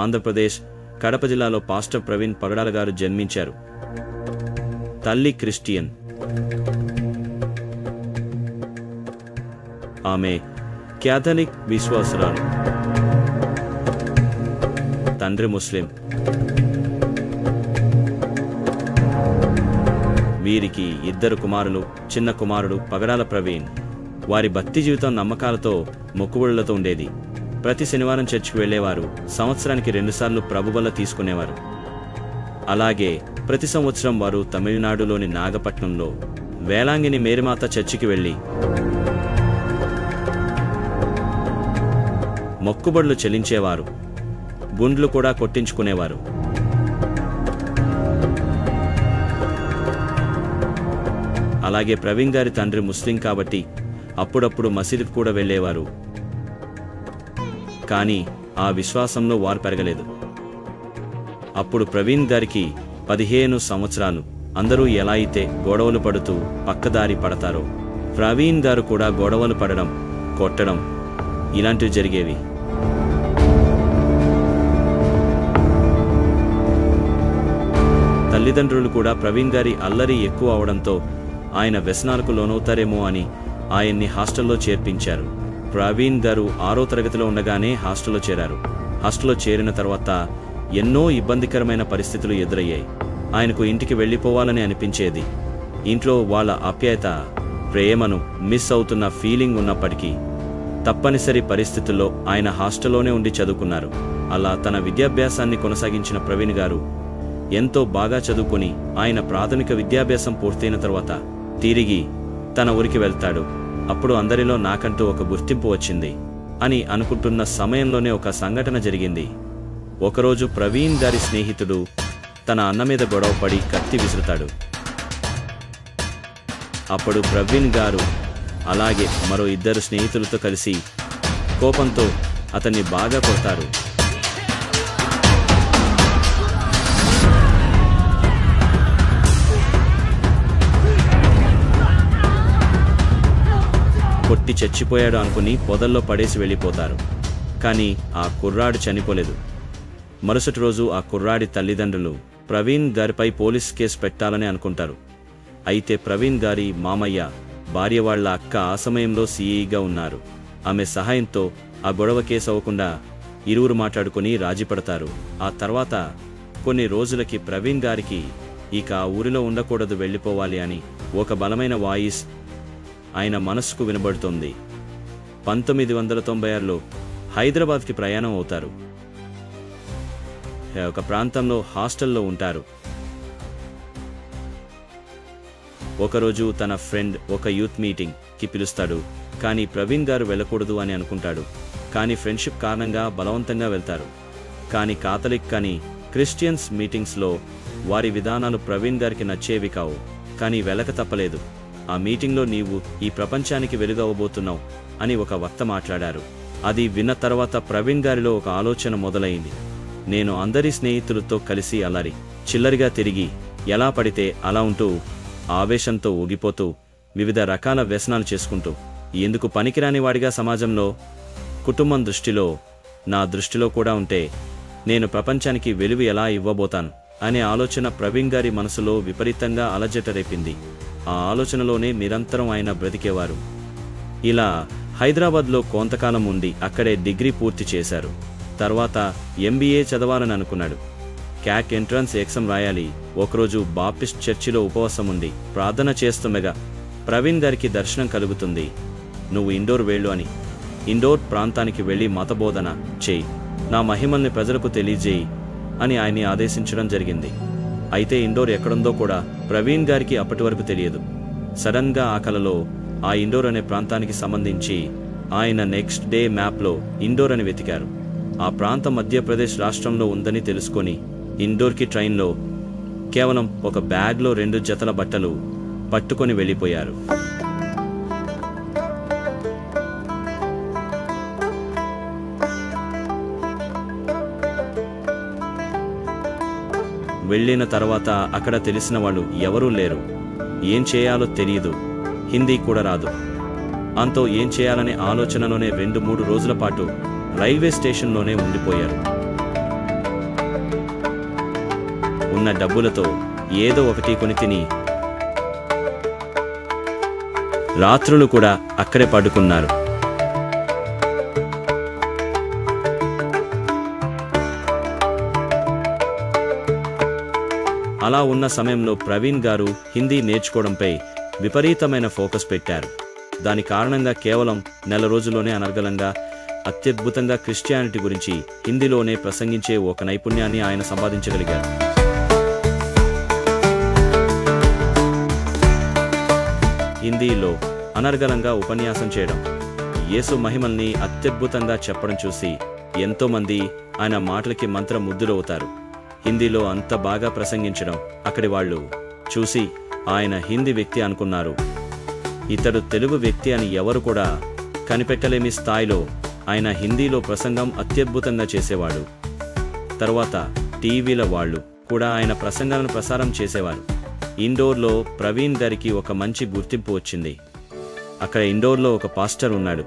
ఆంధ్రప్రదేశ్ కడప జిల్లాలో పాస్టర్ ప్రవీణ్ పగడాల గారు జన్మించారు. తల్లి క్రిస్టియన్. ఆమె క్యాథలిక్ విశ్వాసురాలు. తండ్రి ముస్లిం. వీరికి 2 కుమారులు. చిన్న కుమారుడు పగడాల ప్రవీణ్. వారి భక్తి జీవితం నమ్మకాలతో, మొక్కుబడులతో ఉండేది. ప్రతి శనివారం చర్చికి వెళ్లేవారు. సంవత్సరానికి 2 సార్లు ప్రభుబల్ల తీసుకునేవారు. అలాగే ప్రతి సంవత్సరం వారు తమిళనాడులోని నాగపట్నంలో వేలాంగిని మేరీమాత చర్చికి వెళ్లి మొక్కుబడులు చెల్లించేవారు. గుండ్లు కూడా కొట్టించుకునేవారు. అలాగే ప్రవీణ్ గారి తండ్రి ముస్లిం కాబట్టి అప్పుడప్పుడు మసీదుకు కూడా వెళ్లేవారు. కానీ ఆ విశ్వాసంలో వారు పెరగలేదు. అప్పుడు ప్రవీణ్ గారికి 15 సంవత్సరాలు. అందరూ ఎలా అయితే గొడవలు పడుతూ పక్కదారి పడతారో ప్రవీణ్ గారు కూడా గొడవలు పడడం, కొట్టడం ఇలాంటివి జరిగేవి. తల్లిదండ్రులు కూడా ప్రవీణ్ గారి అల్లరి ఎక్కువ అవడంతో ఆయన వ్యసనాలకు లోనవుతారేమో అని ఆయన్ని హాస్టల్లో చేర్పించారు. ప్రవీణ్ గారు 6వ తరగతిలో ఉండగానే హాస్టల్లో చేరారు. హాస్టల్లో చేరిన తర్వాత ఎన్నో ఇబ్బందికరమైన పరిస్థితులు ఎదురయ్యాయి. ఆయనకు ఇంటికి వెళ్ళిపోవాలని అనిపించేది. ఇంట్లో వాళ్ళ ఆప్యాయత, ప్రేమను మిస్ అవుతున్న ఫీలింగ్ ఉన్నప్పటికీ తప్పనిసరి పరిస్థితుల్లో ఆయన హాస్టల్లోనే ఉండి చదువుకున్నారు. అలా తన విద్యాభ్యాసాన్ని కొనసాగించిన ప్రవీణ్ గారు ఎంతో బాగా చదువుకుని ఆయన ప్రాథమిక విద్యాభ్యాసం పూర్తయిన తర్వాత తిరిగి తన ఊరికి వెళ్తాడు. అప్పుడు అందరిలో నాకంటూ ఒక గుర్తింపు వచ్చింది అని అనుకుంటున్న సమయంలోనే ఒక సంఘటన జరిగింది. ఒకరోజు ప్రవీణ్ గారి స్నేహితుడు తన అన్న మీద గొడవపడి కత్తి విసురుతాడు. అప్పుడు ప్రవీణ్ గారు అలాగే మరో 2 స్నేహితులతో కలిసి కోపంతో అతన్ని బాగా కొడతారు. కొట్టి చచ్చిపోయాడు అనుకుని పొదల్లో పడేసి వెళ్ళిపోతారు. కానీ ఆ కుర్రాడు చనిపోలేదు. మరుసటి రోజు ఆ కుర్రాడి తల్లిదండ్రులు ప్రవీణ్ గారిపై పోలీస్ కేసు పెట్టాలని అనుకుంటారు. అయితే ప్రవీణ్ గారి మామయ్య భార్య వాళ్ల అక్క ఆ సమయంలో సీఈగా ఉన్నారు. ఆమె సహాయంతో ఆ గొడవ కేసు అవ్వకుండా ఇరువురు మాట్లాడుకుని రాజీపడతారు. ఆ తర్వాత కొన్ని రోజులకి ప్రవీణ్ గారికి ఇక ఆ ఊరిలో ఉండకూడదు, వెళ్ళిపోవాలి అని ఒక బలమైన వాయిస్ ఆయన మనస్సుకు వినబడుతోంది. 1996లో హైదరాబాద్కి ప్రయాణం అవుతారు. ఒక ప్రాంతంలో హాస్టల్లో ఉంటారు. ఒకరోజు తన ఫ్రెండ్ ఒక యూత్ మీటింగ్కి పిలుస్తాడు. కానీ ప్రవీణ్ గారు వెళ్ళకూడదు అని అనుకుంటాడు. కానీ ఫ్రెండ్షిప్ కారణంగా బలవంతంగా వెళ్తారు. కానీ కాథలిక్ కానీ క్రిస్టియన్స్ మీటింగ్స్లో వారి విధానాలు ప్రవీణ్ గారికి నచ్చేవి కావు. కానీ వెళ్ళక తప్పలేదు. ఆ మీటింగ్లో నీవు ఈ ప్రపంచానికి వెలుగవబోతున్నావు అని ఒక వక్త మాట్లాడారు. అది విన్న తర్వాత ప్రవీణ్ గారిలో ఒక ఆలోచన మొదలైంది. నేను అందరి స్నేహితులతో కలిసి అల్లరి చిల్లరిగా తిరిగి ఎలా పడితే అలా ఉంటూ ఆవేశంతో ఊగిపోతూ వివిధ రకాల వ్యసనాలు చేసుకుంటూ ఎందుకు పనికిరాని వాడిగా సమాజంలో, కుటుంబం దృష్టిలో, నా దృష్టిలో కూడా ఉంటే నేను ప్రపంచానికి వెలుగు ఎలా ఇవ్వబోతాను అనే ఆలోచన ప్రవీణ్ గారి మనసులో విపరీతంగా అలజట రేపింది. ఆ ఆలోచనలోనే నిరంతరం ఆయన బ్రతికేవారు. ఇలా హైదరాబాద్లో కొంతకాలం ఉండి అక్కడే డిగ్రీ పూర్తి చేశారు. తర్వాత MBA చదవాలని అనుకున్నాడు. క్యాట్ ఎంట్రన్స్ ఎగ్జామ్ రాయాలి. ఒకరోజు బాప్టిస్ట్ చర్చిలో ఉపవాసం ఉండి ప్రార్థన చేస్తుండగా ప్రవీణ్ గారికి దర్శనం కలుగుతుంది. నువ్వు ఇండోర్ వెళ్ళు అని. ఇండోర్ ప్రాంతానికి వెళ్ళి మతబోధన చేయి, నా మహిమల్ని ప్రజలకు తెలియజేయి అని ఆయన్ని ఆదేశించడం జరిగింది. అయితే ఇండోర్ ఎక్కడుందో కూడా ప్రవీణ్ గారికి అప్పటి వరకు తెలియదు. సడన్ గా ఆ కలలో ఆ ఇండోర్ అనే ప్రాంతానికి సంబంధించి ఆయన నెక్స్ట్ డే మ్యాప్లో ఇండోర్ అని వెతికారు. ఆ ప్రాంతం మధ్యప్రదేశ్ రాష్ట్రంలో ఉందని తెలుసుకొని ఇండోర్కి ట్రైన్లో కేవలం ఒక బ్యాగ్లో 2 జతల బట్టలు పట్టుకొని వెళ్ళిపోయారు. వెళ్ళిన తర్వాత అక్కడ తెలిసిన వాళ్ళు ఎవరూ లేరు. ఏం చేయాలో తెలియదు. హిందీ కూడా రాదు. అంతో ఏం చేయాలనే ఆలోచనలోనే 2-3 రోజుల పాటు రైల్వే స్టేషన్లోనే ఉండిపోయారు. ఉన్న డబ్బులతో ఏదో ఒకటి కొని తిని రాత్రులు కూడా అక్కడే పడుకున్నారు. అలా ఉన్న సమయంలో ప్రవీణ్ గారు హిందీ నేర్చుకోవడంపై విపరీతమైన ఫోకస్ పెట్టారు. దాని కారణంగా కేవలం నెల రోజుల్లోనే అనర్గళంగా అత్యద్భుతంగా క్రిస్టియానిటీ గురించి హిందీలోనే ప్రసంగించే ఒక నైపుణ్యాన్ని ఆయన సంపాదించగలిగారు. హిందీలో అనర్గళంగా ఉపన్యాసం చేయడం, యేసు మహిమల్ని అత్యద్భుతంగా చెప్పడం చూసి ఎంతోమంది ఆయన మాటలకి మంత్రముగ్ధులవుతారు. హిందీలో అంత బాగా ప్రసంగించడం అక్కడి వాళ్ళు చూసి ఆయన హిందీ వ్యక్తి అనుకున్నారు. ఇతడు తెలుగు వ్యక్తి అని ఎవరు కూడా కనిపెట్టలేని స్థాయిలో ఆయన హిందీలో ప్రసంగం అత్యద్భుతంగా చేసేవాడు. తర్వాత టీవీల వాళ్ళు కూడా ఆయన ప్రసంగాలను ప్రసారం చేసేవారు. ఇండోర్లో ప్రవీణ్ గారికి ఒక మంచి గుర్తింపు వచ్చింది. అక్కడ ఇండోర్లో ఒక పాస్టర్ ఉన్నాడు.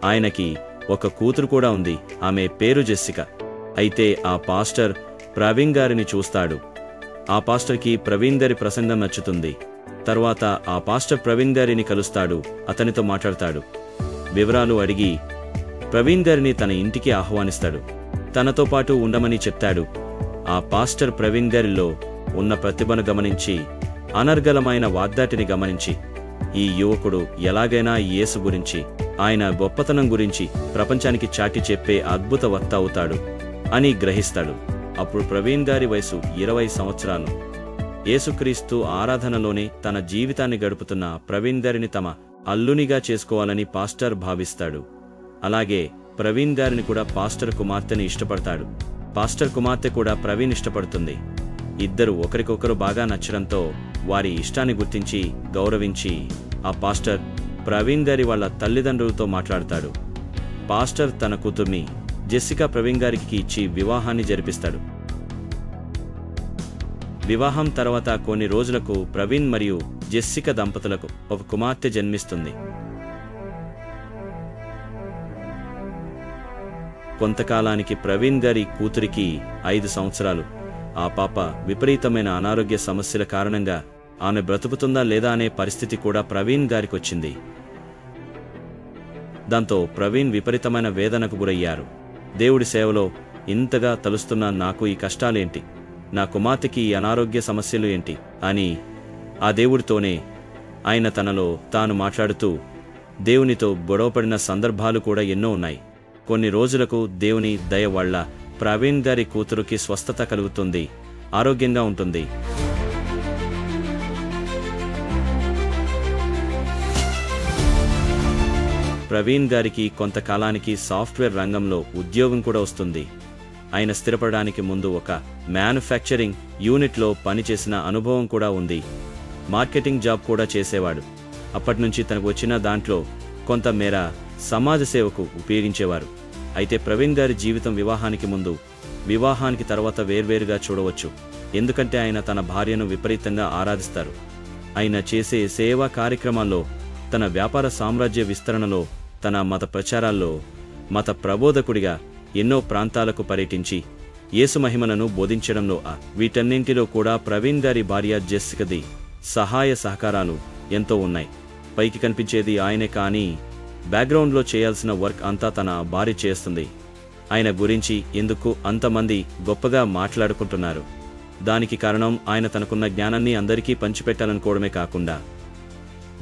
ఆయనకి ఒక కూతురు కూడా ఉంది. ఆమె పేరు జెస్సికా. అయితే ఆ పాస్టర్ ప్రవీణ్ గారిని చూస్తాడు. ఆ పాస్టర్కి ప్రవీణ్ గారి ప్రసంగం నచ్చుతుంది. తర్వాత ఆ పాస్టర్ ప్రవీణ్ గారిని కలుస్తాడు. అతనితో మాట్లాడతాడు. వివరాలు అడిగి ప్రవీణ్ గారిని తన ఇంటికి ఆహ్వానిస్తాడు. తనతో పాటు ఉండమని చెప్తాడు. ఆ పాస్టర్ ప్రవీణ్ గారిలో ఉన్న ప్రతిభను గమనించి, అనర్గళమైన వాగ్దాటిని గమనించి, ఈ యువకుడు ఎలాగైనా యేసు గురించి, ఆయన గొప్పతనం గురించి ప్రపంచానికి చాటి చెప్పే అద్భుత వక్త అవుతాడు అని గ్రహిస్తాడు. అప్పుడు ప్రవీణ్ గారి వయసు 20 సంవత్సరాలు. యేసుక్రీస్తు ఆరాధనలోనే తన జీవితాన్ని గడుపుతున్న ప్రవీణ్ గారిని తమ అల్లునిగా చేసుకోవాలని పాస్టర్ భావిస్తాడు. అలాగే ప్రవీణ్ గారిని కూడా పాస్టర్ కుమార్తెని ఇష్టపడతాడు. పాస్టర్ కుమార్తె కూడా ప్రవీణ్ ఇష్టపడుతుంది. ఇద్దరు ఒకరికొకరు బాగా నచ్చడంతో వారి ఇష్టాన్ని గుర్తించి గౌరవించి ఆ పాస్టర్ ప్రవీణ్ గారి వాళ్ళ తల్లిదండ్రులతో మాట్లాడతాడు. పాస్టర్ తన కూతుర్ని జెస్సికా ప్రవీణ్ గారికి ఇచ్చి వివాహాన్ని జరిపిస్తాడు. వివాహం తర్వాత కొన్ని రోజులకు ప్రవీణ్ మరియు జెస్సికా దంపతులకు ఒక కుమార్తె జన్మిస్తుంది. కొంతకాలానికి ప్రవీణ్ గారి కూతురికి 5 సంవత్సరాలు. ఆ పాప విపరీతమైన అనారోగ్య సమస్యల కారణంగా ఆమె బ్రతుకుతుందా లేదా అనే పరిస్థితి కూడా ప్రవీణ్ గారికొచ్చింది. దాంతో ప్రవీణ్ విపరీతమైన వేదనకు గురయ్యారు. దేవుడి సేవలో ఇంతగా తలుస్తున్న నాకు ఈ కష్టాలేంటి, నా కుమార్తెకి ఈ అనారోగ్య సమస్యలు ఏంటి అని ఆ దేవుడితోనే ఆయన తనలో తాను మాట్లాడుతూ దేవునితో గొడవపడిన సందర్భాలు కూడా ఎన్నో ఉన్నాయి. కొన్ని రోజులకు దేవుని దయ వల్ల ప్రవీణ్ గారి కూతురుకి స్వస్థత కలుగుతుంది, ఆరోగ్యంగా ఉంటుంది. ప్రవీణ్ గారికి కొంతకాలానికి సాఫ్ట్వేర్ రంగంలో ఉద్యోగం కూడా వస్తుంది. ఆయన స్థిరపడడానికి ముందు ఒక మ్యానుఫ్యాక్చరింగ్ యూనిట్లో పనిచేసిన అనుభవం కూడా ఉంది. మార్కెటింగ్ జాబ్ కూడా చేసేవాడు. అప్పటినుంచి తనకు వచ్చిన దాంట్లో కొంత మేర సమాజ సేవకు ఉపయోగించేవారు. అయితే ప్రవీణ్ గారి జీవితం వివాహానికి ముందు, వివాహానికి తర్వాత వేర్వేరుగా చూడవచ్చు. ఎందుకంటే ఆయన తన భార్యను విపరీతంగా ఆరాధిస్తారు. ఆయన చేసే సేవా కార్యక్రమాల్లో, తన వ్యాపార సామ్రాజ్య విస్తరణలో, తన మత ప్రచారాల్లో మత ప్రబోధకుడిగా ఎన్నో ప్రాంతాలకు పర్యటించి యేసు మహిమలను బోధించడంలో వీటన్నింటిలో కూడా ప్రవీణ్ గారి భార్య జెస్సికాది సహాయ సహకారాలు ఎంతో ఉన్నాయి. పైకి కనిపించేది ఆయనే, కానీ బ్యాక్గ్రౌండ్లో చేయాల్సిన వర్క్ అంతా తన భార్య చేస్తుంది. ఆయన గురించి ఎందుకు అంతమంది గొప్పగా మాట్లాడుకుంటున్నారు? దానికి కారణం ఆయన తనకున్న జ్ఞానాన్ని అందరికీ పంచిపెట్టాలనుకోవడమే కాకుండా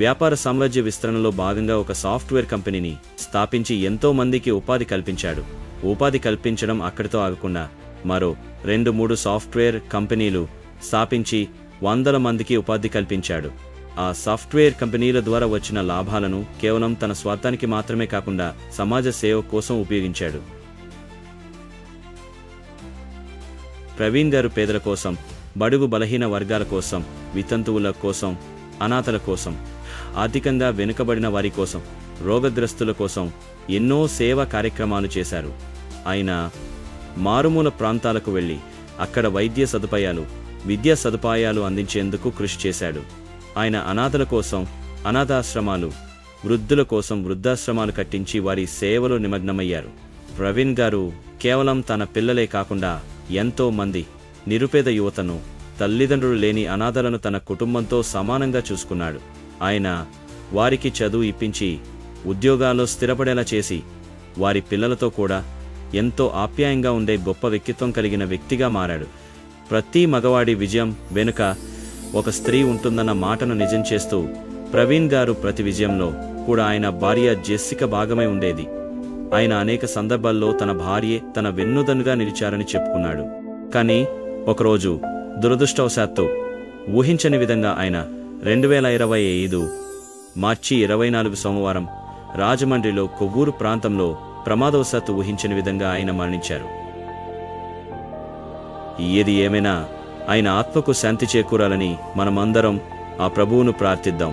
వ్యాపార సామ్రాజ్య విస్తరణలో భాగంగా ఒక సాఫ్ట్వేర్ కంపెనీని స్థాపించి ఎంతో మందికి ఉపాధి కల్పించాడు. ఉపాధి కల్పించడం అక్కడితో ఆగకుండా మరో 2-3 సాఫ్ట్వేర్ కంపెనీలు స్థాపించి 100 మందికి ఉపాధి కల్పించాడు. ఆ సాఫ్ట్వేర్ కంపెనీల ద్వారా వచ్చిన లాభాలను కేవలం తన స్వార్థానికి మాత్రమే కాకుండా సమాజ సేవ కోసం ఉపయోగించాడు. ప్రవీణ్ గారు పేదల కోసం, బడుగు బలహీన వర్గాల కోసం, వితంతువుల కోసం, అనాథల కోసం, ఆర్థికంగా వెనుకబడిన వారి కోసం, రోగగ్రస్తుల కోసం ఎన్నో సేవా కార్యక్రమాలు చేశారు. ఆయన మారుమూల ప్రాంతాలకు వెళ్ళి అక్కడ వైద్య సదుపాయాలు, విద్యా సదుపాయాలు అందించేందుకు కృషి చేశాడు. ఆయన అనాథల కోసం అనాథాశ్రమాలు, వృద్ధుల కోసం వృద్ధాశ్రమాలు కట్టించి వారి సేవలో నిమగ్నమయ్యారు. ప్రవీణ్ గారు కేవలం తన పిల్లలే కాకుండా ఎంతో మంది నిరుపేద యువతను తల్లిదండ్రులు లేని అనాథలను తన కుటుంబంతో సమానంగా చూసుకున్నాడు. ఆయన వారికి చదువు ఇప్పించి ఉద్యోగాల్లో స్థిరపడేలా చేసి వారి పిల్లలతో కూడా ఎంతో ఆప్యాయంగా ఉండే గొప్ప వ్యక్తిత్వం కలిగిన వ్యక్తిగా మారాడు. ప్రతి మగవాడి విజయం వెనుక ఒక స్త్రీ ఉంటుందన్న మాటను నిజం చేస్తూ ప్రవీణ్ గారు ప్రతి విజయంలో కూడా ఆయన భార్య జెస్సిక భాగమై ఉండేది. ఆయన అనేక సందర్భాల్లో తన భార్యే తన వెన్నుదన్నుగా నిలిచారని చెప్పుకున్నాడు. కానీ ఒకరోజు దురదృష్టవశాత్తు ఊహించని విధంగా ఆయన 2025 మార్చి 24 సోమవారం రాజమండ్రిలో కొవ్వూరు ప్రాంతంలో ప్రమాదవశాత్తు ఊహించని విధంగా ఆయన మరణించారు. ఏది ఏమైనా ఆయన ఆత్మకు శాంతి చేకూరాలని మనమందరం ఆ ప్రభువును ప్రార్థిద్దాం.